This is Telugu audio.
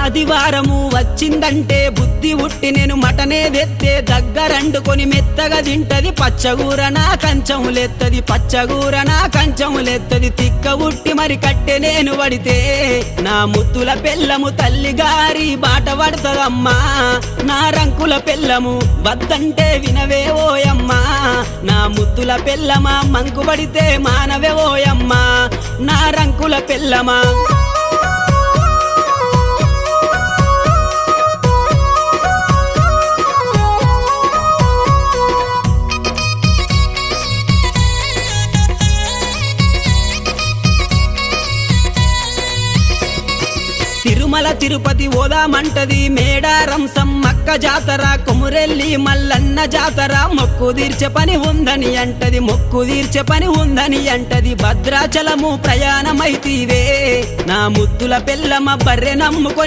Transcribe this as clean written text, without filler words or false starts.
ఆదివారము వచ్చిందంటే బుద్ధి ఉట్టి నేను మటనే తెత్తే దగ్గరండుకొని మెత్తగా తింటది పచ్చగూరనా కంచములెత్తది పచ్చగూరనా కంచములెత్తది తిక్క ఉట్టి మరి కట్టె నేను పడితే నా ముద్దుల పెళ్ళము తల్లిగారి బాట పడతదమ్మా నా రంకుల పెళ్ళము వద్దంటే వినవే ఓయమ్మా నా ముద్దుల పెళ్ళమా మంకు పడితే మానవే ఓయమ్మా నా రంకుల పెళ్ళమా తిరుమల తిరుపతి ఓదామంటది మేడారం సమ్మక్క జాతర కొమురెల్లి మల్లన్న జాతర మొక్కు తీర్చే పని ఉందని అంటది మొక్కు తీర్చే పని ఉందని అంటది భద్రాచలము ప్రయాణమైతీవే నా ముద్దుల పెళ్ళమ బర్రె నమ్ముకొని